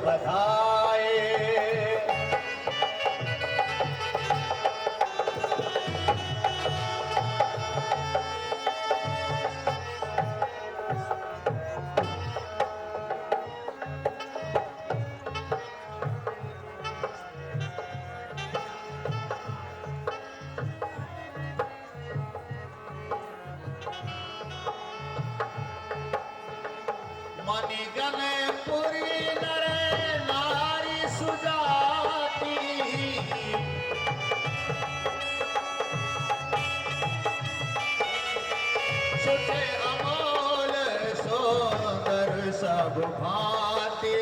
बधाए। मणिगण पुरी नर नारी सुजाती, छुटे अमोल सोदर सब भांति।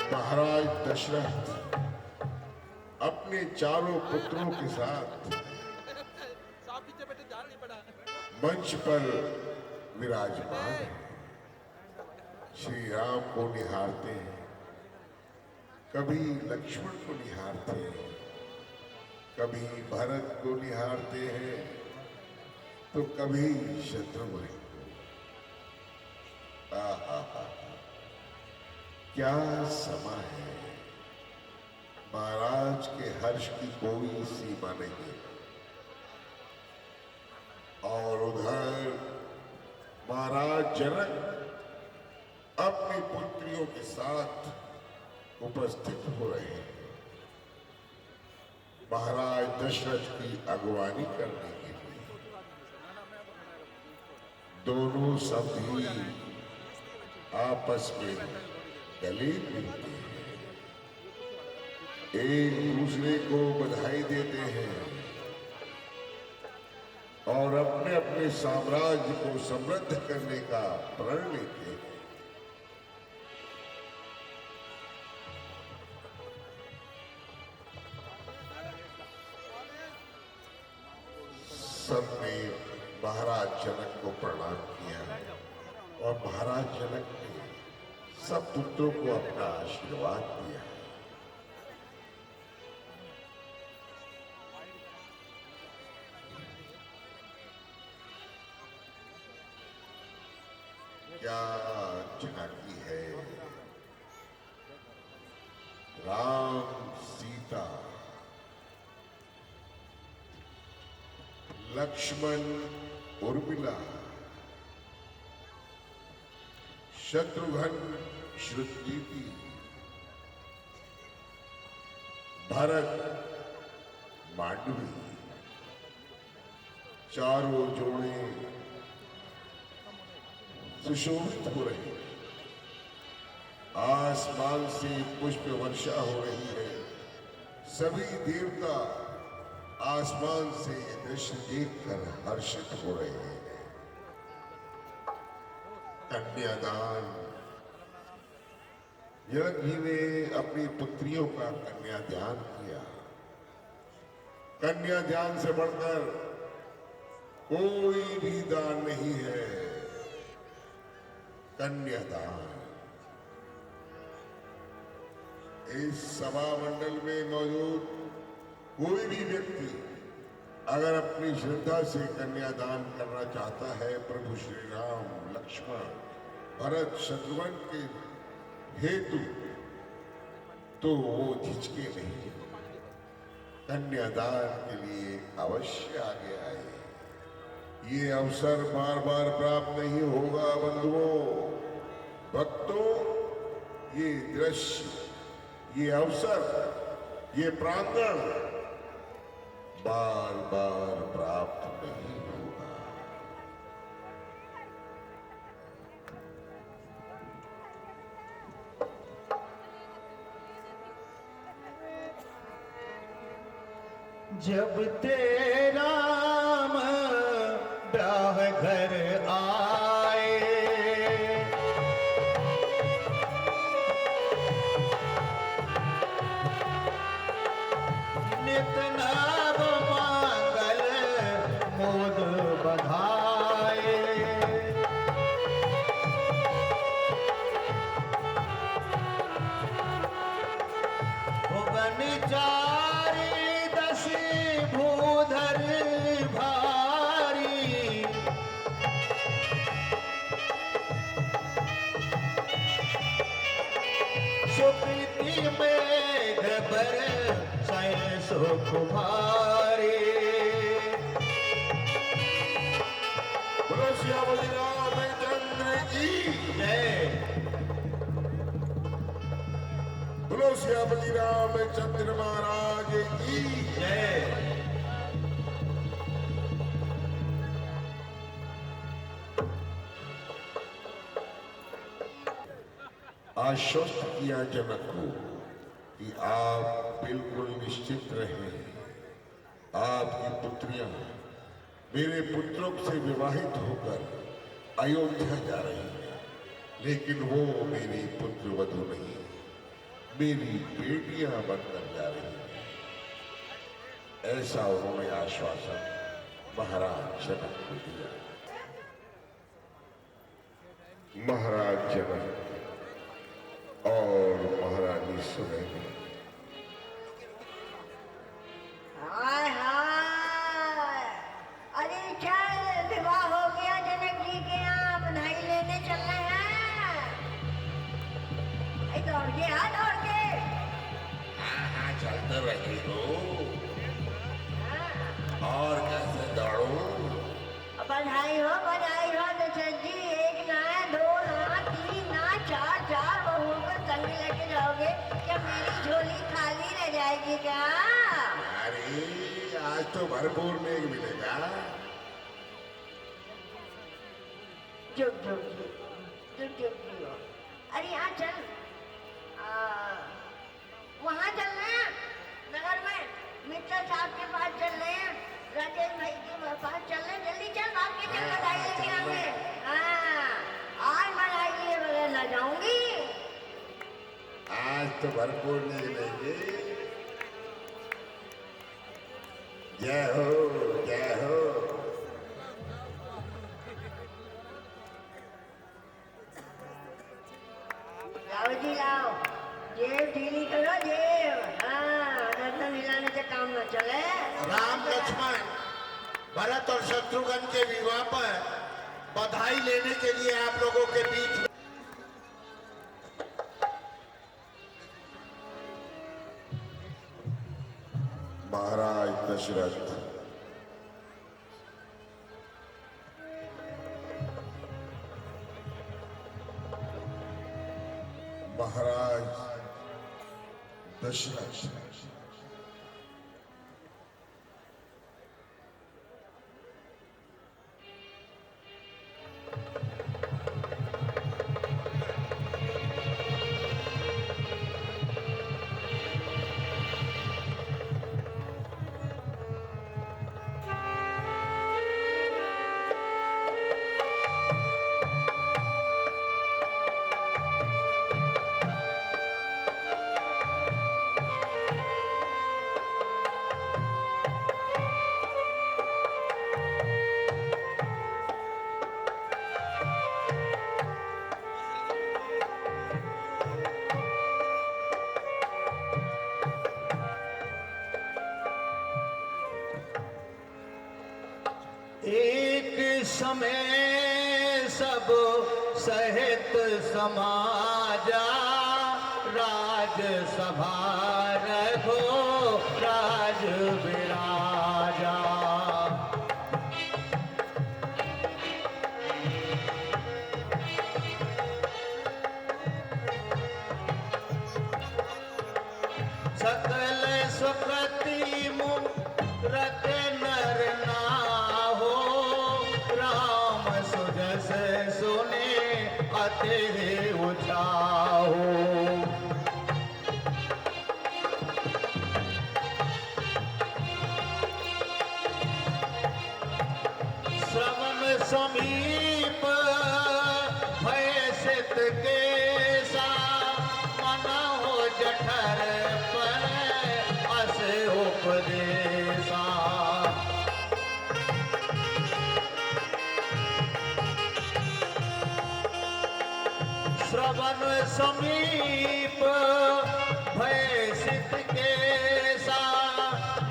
महाराज दशरथ अपने चारों पुत्रों के साथ मंच पर विराजमान है। श्री राम को निहारते हैं, कभी लक्ष्मण को निहारते हैं, कभी भरत को निहारते हैं, तो कभी शत्रुघ्न को। आहा, क्या समा है। महाराज के हर्ष की कोई सीमा नहीं। और उधर महाराज जनक अपनी पुत्रियों के साथ उपस्थित हो रहे हैं, महाराज दशरथ की अगवानी करने के लिए। दोनों सब ही आपस में गले मिलते हैं, एक दूसरे को बधाई देते हैं और अपने अपने साम्राज्य को समृद्ध करने का प्रण लेते हैं। सबने महाराज जनक को प्रणाम किया और महाराज जनक ने सब पुत्रों को अपना आशीर्वाद दिया। क्या झांकी है। राम सीता, लक्ष्मण उर्मिला, शत्रुघ्न श्रुतकीर्ति, भरत मांडवी, चारों जोड़े सुशोभित हो रहे हैं। आसमान से पुष्प वर्षा हो रही है। सभी देवता आसमान से दृश्य देखकर हर्षित हो रहे हैं। कन्यादान, जनक जी ने अपनी पुत्रियों का कन्यादान किया। कन्यादान से बढ़कर कोई भी दान नहीं है। कन्यादान। इस सभा मंडल में मौजूद कोई भी व्यक्ति अगर अपनी श्रद्धा से कन्यादान करना चाहता है प्रभु श्री राम, लक्ष्मण, भरत, शत्रुघ्न के हेतु, तो वो झिझके नहीं, कन्यादान के लिए अवश्य आगे आए। ये अवसर बार बार प्राप्त नहीं होगा बंधुओं, भक्तों। ये दृश्य, ये अवसर, ये प्रांगण बार बार प्राप्त नहीं होगा। जब तेरा ब्याह घर आए, नित नव मंगल मोद बधाए। सुख भारी। बोलो श्यामली रामचंद्र की जय। बोलो श्यामली रामचंद्र महाराज की जय। आश्वस्त किया जनक को कि आप बिल्कुल निश्चित रहें, आपकी पुत्रियां मेरे पुत्रों से विवाहित होकर अयोध्या जा रही हैं, लेकिन वो मेरी पुत्र वधु नहीं, मेरी बेटियां बनकर जा रही हैं। ऐसा उन्होंने आश्वासन महाराज जनक को दिया। महाराज जनक और महारानी सुनैना हाय हाय, अरे चल विवाह हो गया जनक जी के यहाँ, बधाई लेने चल रहे हैं। दौड़ के आ, दौड़ के। हाँ चलते रही हो, हाँ। और कैसे दौड़ो? बधाई हो दशरथ जी। एक ना, दो ना, तीन ना, चार चार बहुओं को संग लेके जाओगे, क्या मेरी झोली खाली रह जाएगी क्या? अरे आज तो भरपूर मेघ मिलेगा। चुप चुप चुप चुप हो। अरे यहाँ चल, वहाँ चलना है नगर में, मित्र साहब के पास चल रहे हैं, राजेश भाई के पास चल रहे हैं। जल्दी चल, भाग के चल, बधाई लेके आएंगे। हाँ, आज बधाई लिए बगैर ना जाऊंगी। आज तो भरपूर निकलेंगे। जय हो, जय हो। लाओ जी लाओ, जेब ढीली करो जेब। हाँ, गर्दन हिलाने से काम न चले। राम लक्ष्मण भरत और शत्रुघ्न के विवाह पर बधाई लेने के लिए आप लोगों के बीच महाराज दशरथ महाराज दशरथ एक समय सब सहित समाजा, राज सभा रखो राज विराजा। सकल सुकृति मूरत नर नाहो, राम सुजस सुने अति उचाहो। श्रवण समीप भय सित केसा, मन हो जठर पर अस उपदेशा। श्रवण समीप भय सित केसा,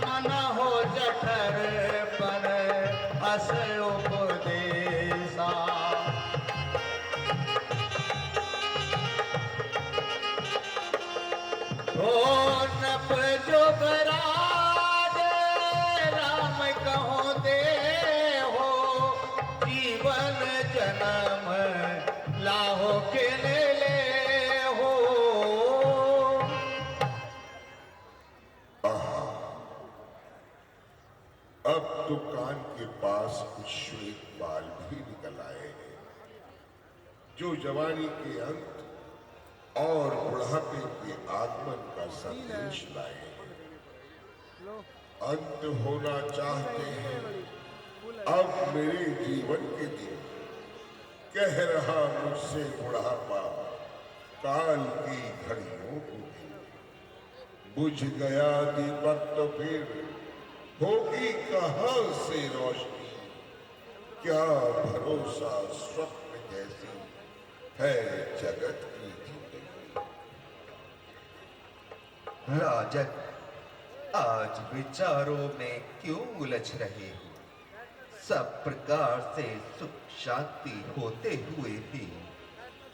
मन हो जठर पर अस उपदेशा। हो नप जोगरा तो कान के पास कुछ श्वेत बाल भी निकल आए हैं, जो जवानी के अंत और बुढ़ापे के आगमन का संदेश लाए हैं। अंत होना चाहते हैं अब मेरे जीवन के दिन, कह रहा मुझसे बुढ़ापा काल की घड़ियों को भी। बुझ गया दीपक तो फिर होगी कहां से रोशनी, क्या भरोसा स्वप्न जैसी है जगत की जिंदगी। राजन, आज विचारों में क्यों उलझ रहे हो? सब प्रकार से सुख शांति होते हुए भी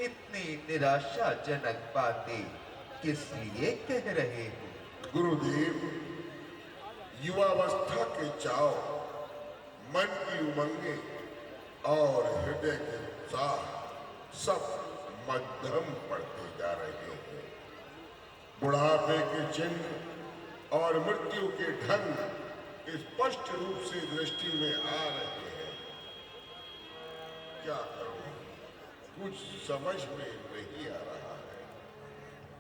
इतनी निराशाजनक बातें किस लिए कह रहे हो? गुरुदेव, युवावस्था के चाव, मन की उमंगे और हृदय के उत्साह सब मध्यम पड़ते जा रहे हैं। बुढ़ापे के चिन्ह और मृत्यु के ढंग स्पष्ट रूप से दृष्टि में आ रहे हैं। क्या करूं, कुछ समझ में नहीं आ रहा है।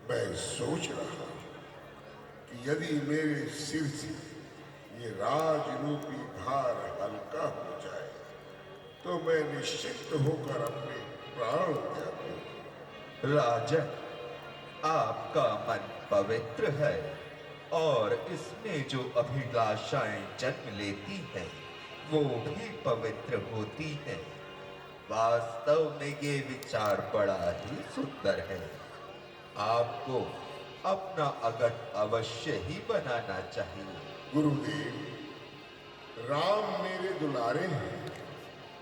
मैं सोच रहा हूं कि यदि मेरे सिर से ये राजरूपी भार हल्का हो जाए तो मैं निश्चित होकर अपने प्राण त्याग दूं। राजन, आपका मन पवित्र है और इसमें जो अभिलाषाएं जन्म लेती हैं वो भी पवित्र होती हैं। वास्तव में ये विचार बड़ा ही सुंदर है। आपको अपना अगट अवश्य ही बनाना चाहिए। गुरुदेव, राम मेरे दुलारे हैं।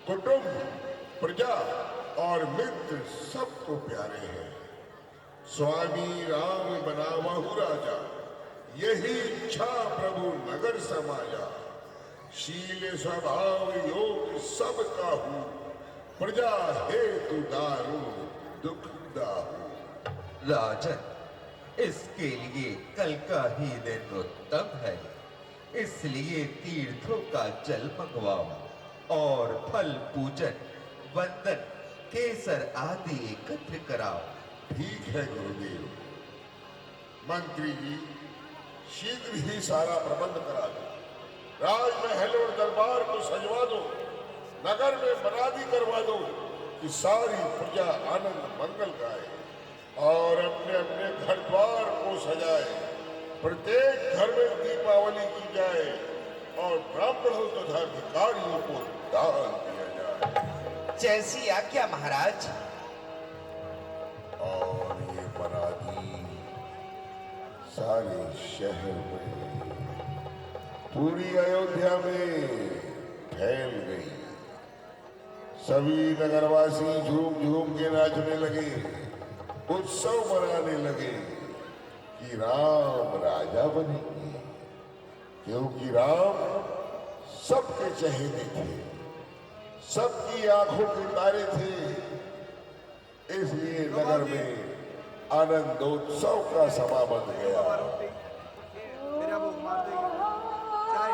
कुटुंब, प्रजा और मित्र सबको प्यारे हैं। स्वामी राम बनावहु राजा, यही इच्छा प्रभु नगर समाजा। शील स्वभाव योग सब काहू, प्रजा हेतु दारू दुख दाहू। राजन, इसके लिए कल का ही दिन उत्तम है। इसलिए तीर्थों का जल मंगवाओ और फल पूजन, वंदन, केसर आदि एकत्र कराओ। ठीक है गुरुदेव। मंत्री जी, शीघ्र ही सारा प्रबंध करा दो। राजमहल और दरबार को सजवा दो। नगर में मनादी करवा दो कि सारी प्रजा आनंद मंगल गाए और अपने अपने घर द्वार को सजाए। प्रत्येक घर में दीपावली की जाए और ब्राह्मणों तथा भिखारियों को दान दिया जाए। जैसी आज्ञा महाराज। और ये मनादी सारे शहर में, पूरी अयोध्या में फैल गई। सभी नगरवासी झूम झूम के नाचने लगे, उत्सव मनाने लगे कि राम राजा बनेंगे, क्योंकि राम सबके चहेते थे, सबकी आंखों के तारे थे। इसलिए नगर में आनंदोत्सव का समा बन गया। मेरा वो मार देगी चाय।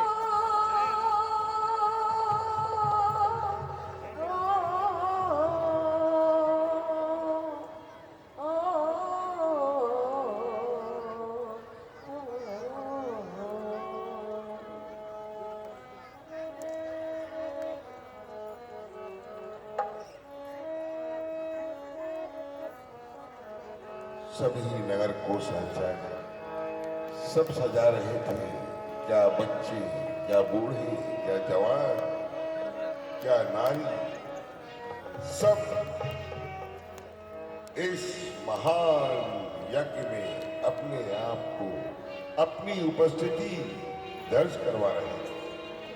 सभी नगर को सजा, सब सजा रहे थे। क्या बच्चे, क्या बूढ़े, क्या जवान, क्या नारी, सब इस महान यज्ञ में अपने आप को, अपनी उपस्थिति दर्ज करवा रहे थे।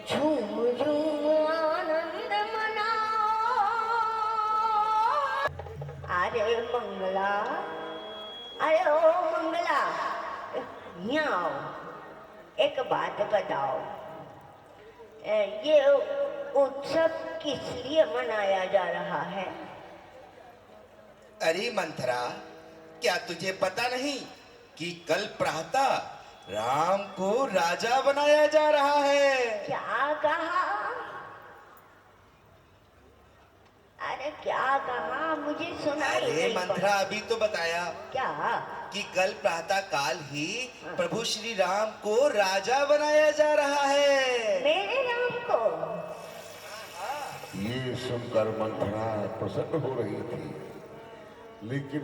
झूम झूम आनंद मनाओ। अरे मंगला, अरे ओ मंगला, यहाँ आओ। एक बात बताओ, ये उत्सव किस लिए मनाया जा रहा है? अरे मंथरा, क्या तुझे पता नहीं कि कल प्रातः राम को राजा बनाया जा रहा है। क्या कहा? अरे क्या कहा? मुझे सुनाई अरे नहीं मंथरा, अभी तो बताया पड़ा। क्या? कि कल प्रातः काल ही प्रभु श्री राम को राजा बनाया जा रहा है। मेरे राम को? ये सुनकर मंथरा प्रसन्न हो रही थी, लेकिन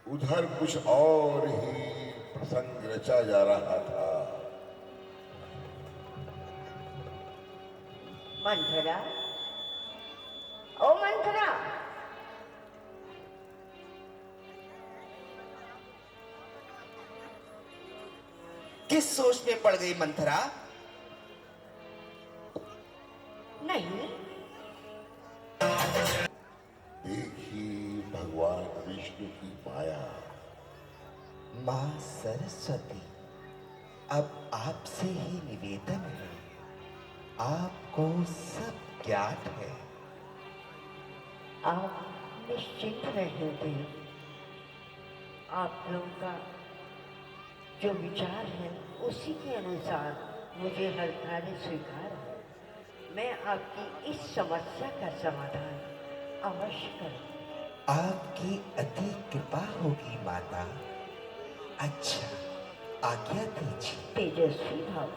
उधर कुछ और ही प्रसंग रचा जा रहा था। मंथरा, ओ मंथरा, किस सोच में पड़ गई मंथरा? नहीं, देखिए भगवान विष्णु की माया। मां सरस्वती, अब आपसे ही निवेदन है, आपको सब ज्ञात है। आप निश्चिंत रहेंगे। आप लोगों का जो विचार है उसी के अनुसार मुझे हर कार्य स्वीकार है। मैं आपकी इस समस्या का समाधान अवश्य करूँ। आपकी अति कृपा होगी माता। अच्छा, आज्ञा दीजिए। तेजस्वी भाव।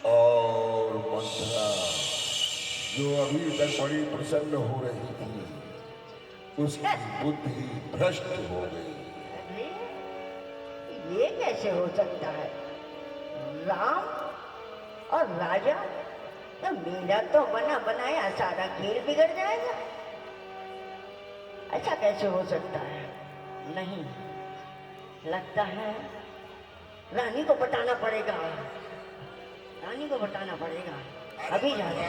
और मंथरा, जो अभी तक बड़ी प्रसन्न हो रही थी, उसकी बुद्धि भ्रष्ट हो गई। अरे, ये कैसे हो सकता है? राम और राजा, तो मेरा तो बना बनाया सारा खेल बिगड़ जाएगा। ऐसा कैसे हो सकता है? नहीं, लगता है रानी को पटाना पड़ेगा। रानी को बताना पड़ेगा। अभी जाना।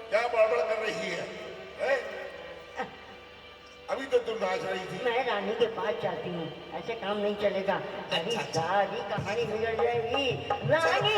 क्या बड़बड़ कर रही है, हैं? अभी तो तुम नाच रही थी। मैं रानी के पास जाती हूँ, ऐसे काम नहीं चलेगा। अभी सारी कहानी बिगड़ जाएगी। रानी!